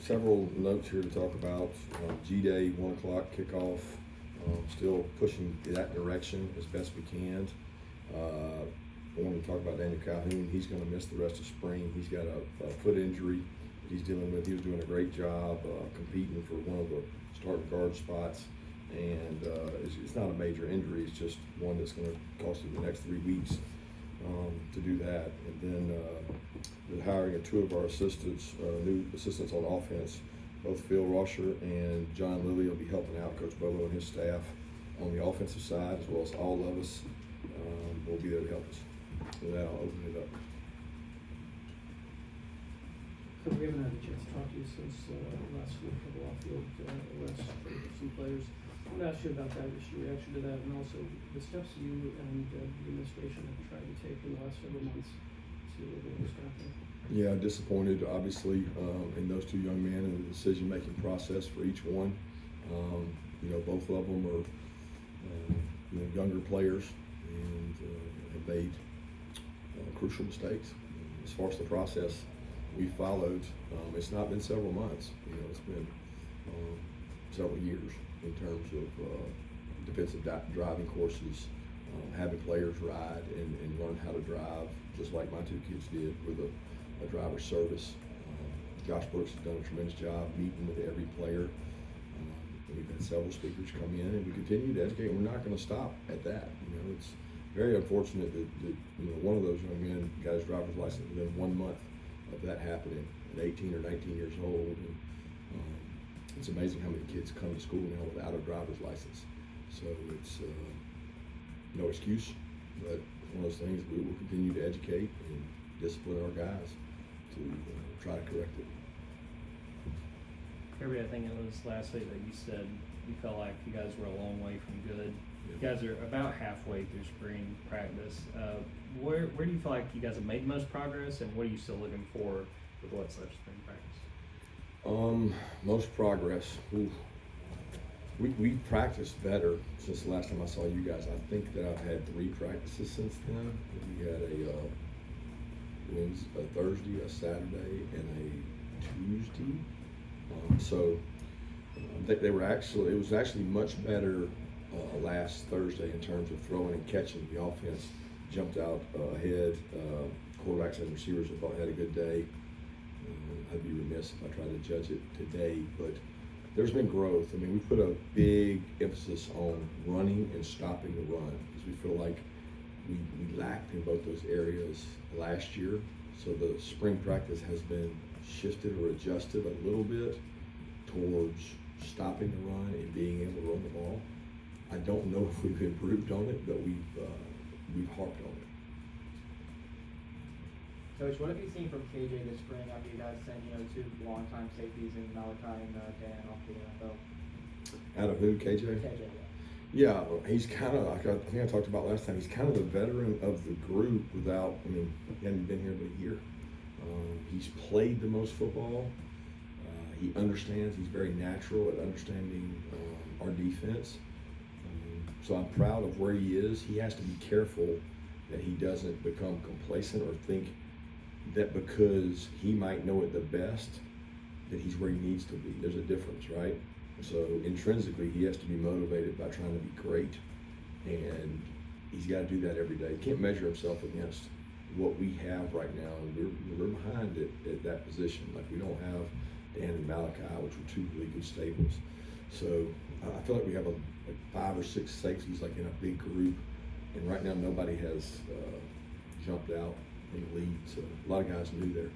several notes here to talk about. G-Day, 1 o'clock kickoff. Still pushing that direction as best we can. I wanted to talk about Daniel Calhoun. He's going to miss the rest of spring. He's got a foot injury that he's dealing with. He was doing a great job competing for one of the starting guard spots. And it's not a major injury. It's just one that's going to cost him the next 3 weeks to do that. And then the hiring of two of our assistants, new assistants on offense. Both Phil Rosher and John Lilly will be helping out Coach Bolo and his staff on the offensive side, as well as all of us will be there to help us. With that, I'll open it up. So we haven't had a chance to talk to you since last week of the off-field arrests for some players. I want to ask you about that, just your reaction to that, and also the steps you and the administration have tried to take in the last several months to avoid this kind of thing. Yeah, disappointed, obviously, in those two young men and the decision-making process for each one. Both of them are younger players and have made crucial mistakes. As far as the process we followed, it's not been several months. It's been several years in terms of defensive driving courses, having players ride and learn how to drive, just like my two kids did with a driver's service. Josh Brooks has done a tremendous job meeting with every player. We've had several speakers come in, and we continue to educate. We're not going to stop at that. It's very unfortunate that one of those young men got his driver's license within 1 month of that happening at 18 or 19 years old. And it's amazing how many kids come to school now without a driver's license. So it's no excuse, but one of those things we will continue to educate and discipline our guys to try to correct it. Kirby, I think it was last week that you said you felt like you guys were a long way from good. You guys are about halfway through spring practice. Where do you feel like you guys have made the most progress, and what are you still looking for with what's left of spring practice? Most progress. Ooh. We've practiced better since the last time I saw you guys. I think that I've had 3 practices since then. We had a Thursday, a Saturday, and a Tuesday. It was actually much better last Thursday in terms of throwing and catching. The offense jumped out ahead. Quarterbacks and receivers had a good day. I'd be remiss if I tried to judge it today, but there's been growth. I mean, we put a big emphasis on running and stopping the run because we feel like we lacked in both those areas last year. So the spring practice has been shifted or adjusted a little bit towards stopping the run and being able to run the ball. I don't know if we've improved on it, but we've harped on it. Coach, what have you seen from KJ this spring after you guys sent 2 longtime safeties in Malachi and Dan off to the NFL? Out of who, KJ? KJ, Yeah, he's kind of, like I think I talked about last time, he's kind of the veteran of the group he hadn't been here but a year. He's played the most football. He understands, he's very natural at understanding our defense. So I'm proud of where he is. He has to be careful that he doesn't become complacent or think that because he might know it the best, that he's where he needs to be. There's a difference, right? So intrinsically, he has to be motivated by trying to be great, and he's got to do that every day. He can't measure himself against what we have right now, and we're behind at that position. Like, we don't have Dan and Malachi, which were 2 really good staples. So I feel like we have like 5 or 6 safeties like in a big group, and right now nobody has jumped out in the lead. So a lot of guys new there.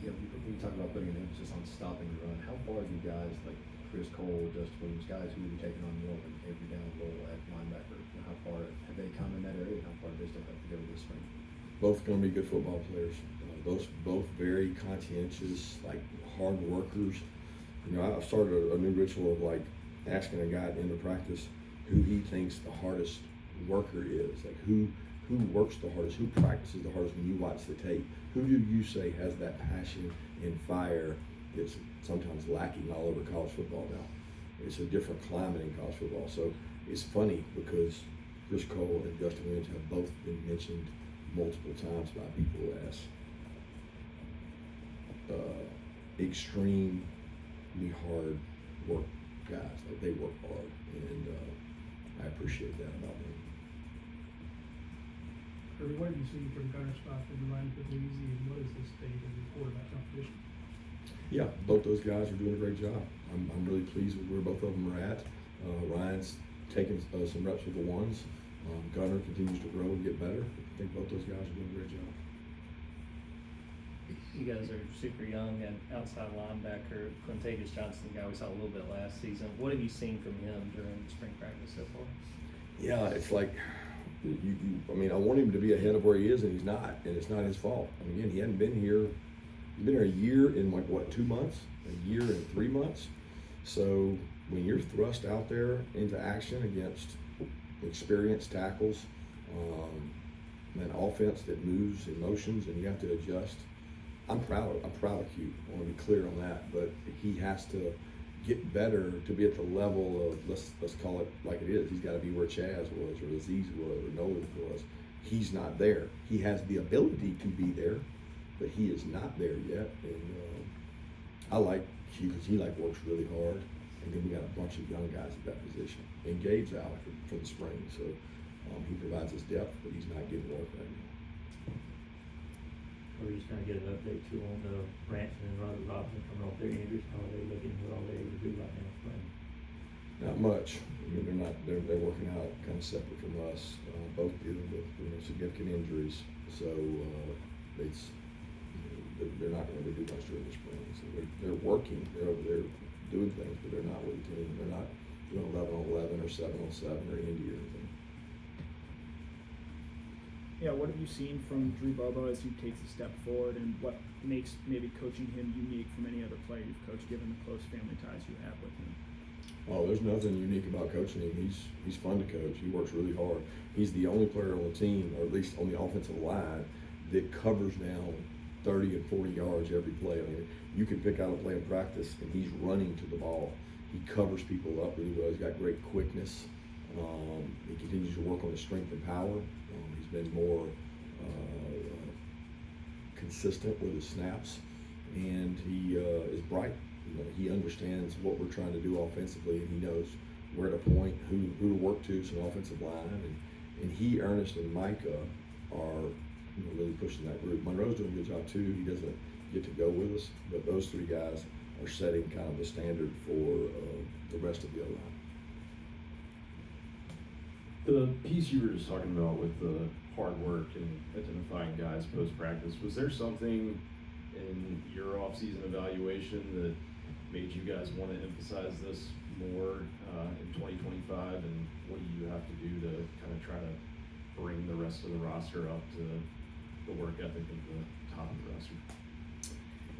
Yeah, we talk about putting an emphasis on stopping the run. How far have you guys, like Chris Cole, Justin Williams, guys who will be taking on more of an every down role at linebacker, how far have they come in that area, and how far do they still have to go this spring? Both going to be good football players. Both very conscientious, like hard workers. I've started a new ritual of like asking a guy in the practice who he thinks the hardest worker is. Like who works the hardest, who practices the hardest when you watch the tape. Who do you say has that passion and fire that's sometimes lacking all over college football now? It's a different climate in college football. So it's funny because Chris Cole and Justin Williams have both been mentioned multiple times by people who ask. extremely hard work guys. Like, they work hard, and I appreciate that about them. Kirby, what have you seen from gunner spot from Ryan Puglisi, and what is the state of the quarterback competition? Yeah, both those guys are doing a great job. I'm really pleased with where both of them are at. Ryan's taking some reps with the ones. Gunner continues to grow and get better. I think both those guys are doing a great job. You guys are super young, and outside linebacker, Quintavious Johnson, the guy we saw a little bit last season. What have you seen from him during spring practice so far? Yeah, it's like, I mean, I want him to be ahead of where he is, and he's not, and it's not his fault. And again, he hadn't been here. He's been here a year in like, what, 2 months? A year and 3 months? So when you're thrust out there into action against experienced tackles, an offense that moves in motions, and you have to adjust. I'm proud of Q. I want to be clear on that, but he has to get better to be at the level of, let's call it like it is. He's got to be where Chaz was, or Aziz was, or Nolan was. He's not there. He has the ability to be there, but he is not there yet. And I like Q because he works really hard. And then we got a bunch of young guys at that position. And Gabe's out for the spring, so he provides us depth, but he's not getting work right now. We're just gonna get an update too on Branson and Robert Robinson coming off their injuries. How are they looking? What are they able to do right now? Not much. I mean, they're working out kind of separate from us. Both dealing with significant injuries, so they're not going to do much during the spring. So they're working. They're over there doing things, but they're not with the team. They're not doing 11-on-11 or 7-on-7 or Indy or anything. Yeah, what have you seen from Drew Bobo as he takes a step forward, and what makes maybe coaching him unique from any other player you've coached, given the close family ties you have with him? Oh, there's nothing unique about coaching him. He's fun to coach. He works really hard. He's the only player on the team, or at least on the offensive line, that covers down 30 and 40 yards every play. I mean, you can pick out a play in practice, and he's running to the ball. He covers people up really well. He's got great quickness. He continues to work on his strength and power. He's been more consistent with his snaps, and he is bright. He understands what we're trying to do offensively, and he knows where to point, who to work to, some offensive line, and he, Ernest, and Micah are really pushing that group. Monroe's doing a good job too. He doesn't get to go with us, but those three guys are setting kind of the standard for the rest of the O-line. The piece you were just talking about with the hard work and identifying guys post-practice, was there something in your off-season evaluation that made you guys want to emphasize this more in 2025, and what do you have to do to kind of try to bring the rest of the roster up to the work ethic of the top of the roster?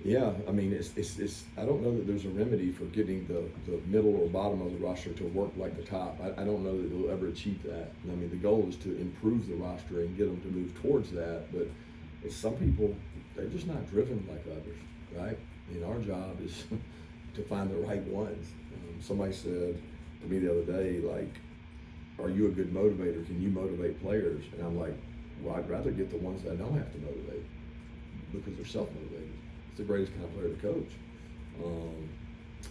Yeah, I mean, it's I don't know that there's a remedy for getting the middle or bottom of the roster to work like the top. I don't know that we'll ever achieve that. I mean, the goal is to improve the roster and get them to move towards that, but it's some people, they're just not driven like others, right? And our job is to find the right ones. Somebody said to me the other day, like, are you a good motivator? Can you motivate players? And I'm like, well, I'd rather get the ones that I don't have to motivate because they're self-motivated. It's the greatest kind of player to coach.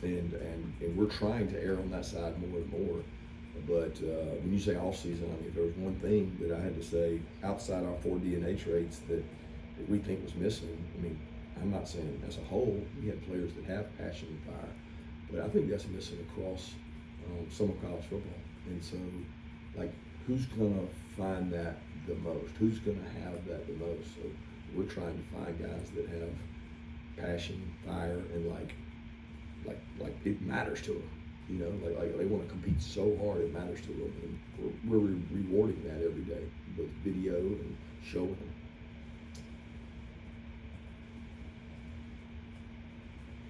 And we're trying to err on that side more and more. But when you say off season, I mean, if there was one thing that I had to say outside our 4 DNA traits that we think was missing, I mean, I'm not saying as a whole, we have players that have passion and fire, but I think that's missing across some of college football. And so, like, who's gonna find that the most? Who's gonna have that the most? So we're trying to find guys that have passion, fire, and like it matters to them. Like they want to compete so hard it matters to them, and we're rewarding that every day with video and showing them.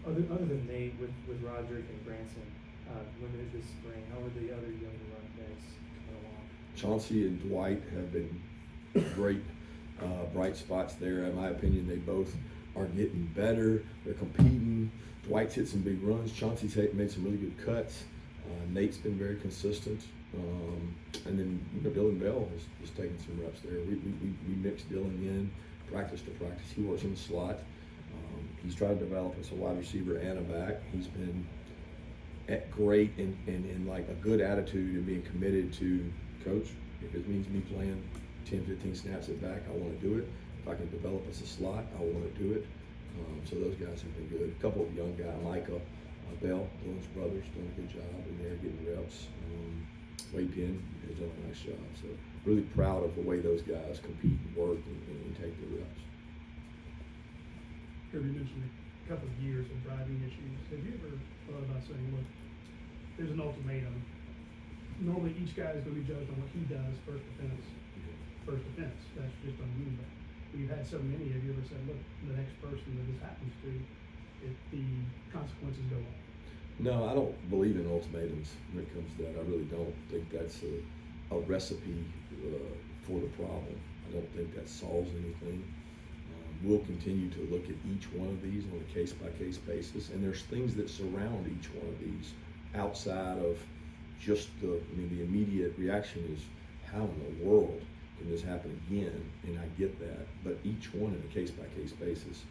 Other than Nate, with Roderick and Branson limited this spring, how are the other younger running backs coming along? Chauncey and Dwight have been great bright spots there. In my opinion, they both are getting better. They're competing. Dwight's hit some big runs. Chauncey's made some really good cuts. Nate's been very consistent. And then Dylan Bell has taken some reps there. We mix Dylan in practice to practice. He works in the slot. He's tried to develop as a wide receiver and a back. He's been great in like a good attitude and being committed to coach. If it means me playing 10, 15 snaps at back, I want to do it. If I can develop as a slot, I want to do it. So those guys have been good. A couple of young guys, Micah Bell, Dylan's brothers, doing a good job in there getting reps. Wade Penn has done a nice job. So really proud of the way those guys compete and work and take the reps. Kirby mentioned a couple of years of driving issues. Have you ever thought about saying, look, there's an ultimatum. Normally each guy is going to be judged on what he does first defense. That's just on you. But we've had so many. Have you ever said, look, the next person that this happens to, if the consequences go on? No, I don't believe in ultimatums when it comes to that. I really don't think that's a recipe for the problem. I don't think that solves anything. We'll continue to look at each one of these on a case-by-case basis, and there's things that surround each one of these outside of just the immediate reaction is, how in the world can this happen again? And I get that, but each one in a case-by-case basis,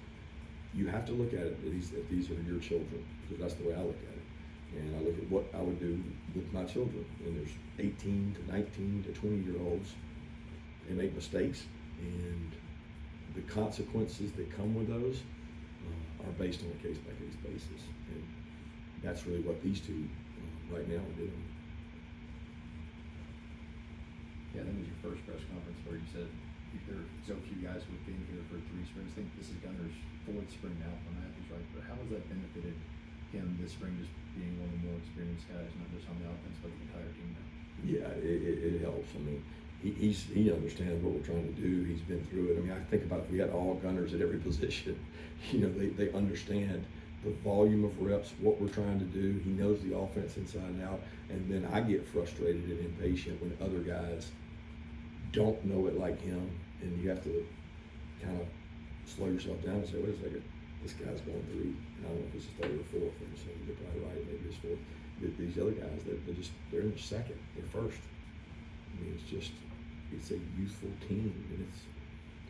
you have to look at it if these are your children, because that's the way I look at it. And I look at what I would do with my children, and there's 18 to 19 to 20-year-olds. They make mistakes, and the consequences that come with those are based on a case-by-case basis. And that's really what these two right now are doing. Yeah, that was your first press conference where you said there are so few guys who have been here for 3 springs. I think this is Gunner's 4th spring now, if my math is right. But how has that benefited him this spring, just being one of the more experienced guys, not just on the offense, but the entire team now? Yeah, it helps. I mean, he understands what we're trying to do. He's been through it. I mean, I think about if we had all gunners at every position, they understand the volume of reps, what we're trying to do. He knows the offense inside and out. And then I get frustrated and impatient when other guys don't know it like him, and you have to kind of slow yourself down and say, wait a second, this guy's going through, I don't know if it's his 3rd or 4th, and so you're probably right, maybe it's 4th. These other guys, they're in their 2nd, they're 1st. I mean, it's a youthful team,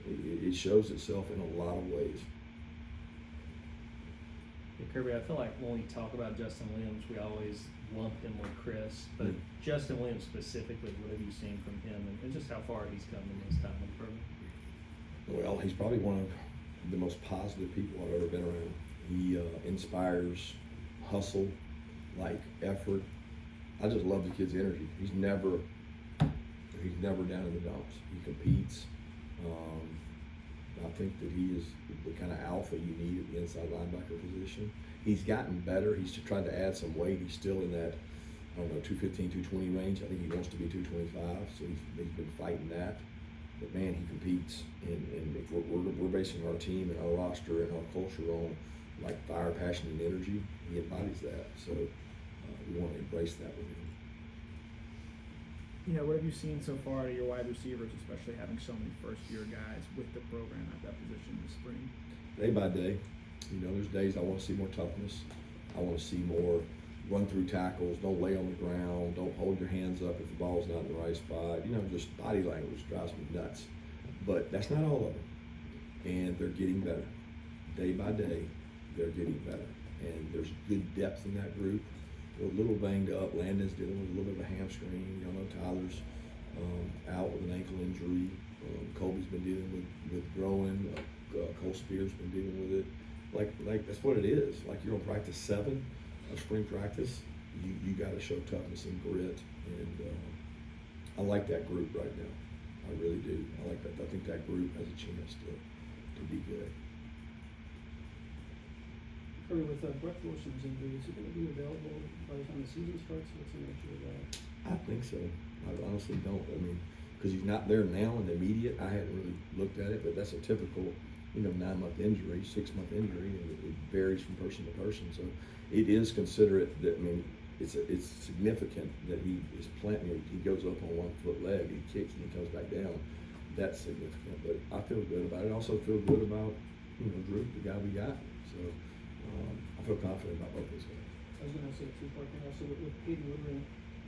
and it shows itself in a lot of ways. Yeah, Kirby, I feel like when we talk about Justin Williams, we always lump him with Chris, but Justin Williams specifically, what have you seen from him and just how far he's come in his time in the program? Well, he's probably one of the most positive people I've ever been around. He inspires hustle, like effort. I just love the kid's energy. He's never down in the dumps. He competes. I think that he is the kind of alpha you need at the inside linebacker position. He's gotten better. He's tried to add some weight. He's still in that, 215, 220 range. I think he wants to be 225, so he's been fighting that. But man, he competes, and if we're basing our team and our roster and our culture on like fire, passion, and energy, he embodies that. So we want to embrace that with him. Yeah, what have you seen so far out of your wide receivers, especially having so many first-year guys with the program at that position this spring? Day by day, there's days I want to see more toughness. I want to see more run through tackles. Don't lay on the ground. Don't hold your hands up if the ball's not in the right spot. Just body language drives me nuts. But that's not all of them. And they're getting better. Day by day, they're getting better. And there's good depth in that group. We're a little banged up. Landon's dealing with a little bit of a hamstring. Tyler's out with an ankle injury. Colby's been dealing with growing. Cole Spear's been dealing with it. Like that's what it is. Like you're on practice 7 of spring practice. You got to show toughness and grit. And I like that group right now. I really do. I like that. I think that group has a chance to be good. Kirby, with Brett Wilson's injury, is he going to be available by the time the season starts? What's the nature of that? I think so. I honestly don't. I mean, because he's not there now in the immediate. I hadn't really looked at it, but that's a typical, 9-month injury, 6-month injury, and it varies from person to person. So it is considerate that, it's significant that he is planting. He goes up on 1 foot leg, he kicks, and he comes back down. That's significant. But I feel good about it. I also feel good about, Drew, the guy we got. So I feel confident about both those guys. I was going to say a 2-part thing also with Peyton Woodring.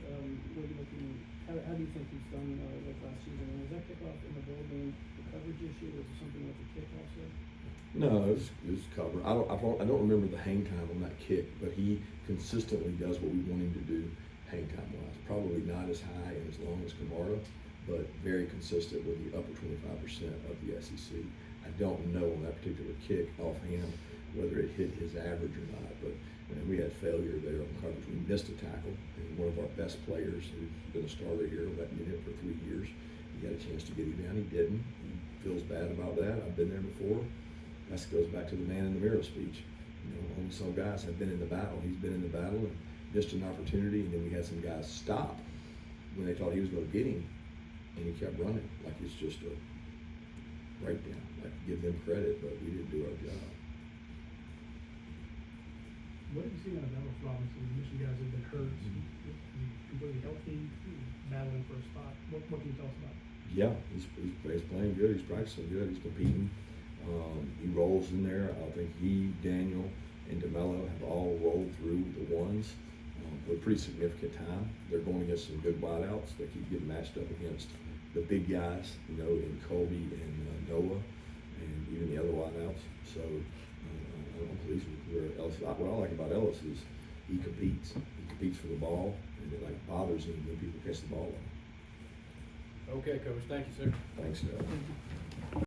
What are you looking? How do you think he's done like last season? And was that kickoff in the bowl game the coverage issue, or was it something with the kick also? No, it was cover. I don't remember the hang time on that kick, but he consistently does what we want him to do hang time wise. Probably not as high and as long as Kamara, but very consistent with the upper 25% of the SEC. I don't know on that particular kick offhand whether it hit his average or not, but we had failure there on coverage. We missed a tackle, and one of our best players who's been a starter here in that unit for 3 years, he had a chance to get him down. He didn't. He feels bad about that. I've been there before. That goes back to the man in the mirror speech. Only some guys have been in the battle. He's been in the battle and missed an opportunity, and then we had some guys stop when they thought he was going to get him, and he kept running like it's just a breakdown. Like, give them credit, but we didn't do our job. What have you seen out of Ellis Robinson? You mentioned you guys have been hurt. Is he completely healthy, battling for a spot? What can you tell us about it? Yeah, he's playing good. He's practicing good. He's competing. He rolls in there. I think he, Daniel, and DeMello have all rolled through the ones for a pretty significant time. They're going against some good wideouts. They keep getting matched up against the big guys, in Kobe and Noah, and even the other wideouts. So I'm pleased with where Ellis. What I like about Ellis is he competes. He competes for the ball, and it bothers him when people catch the ball. Okay, Coach. Thank you, sir. Thanks, Dale.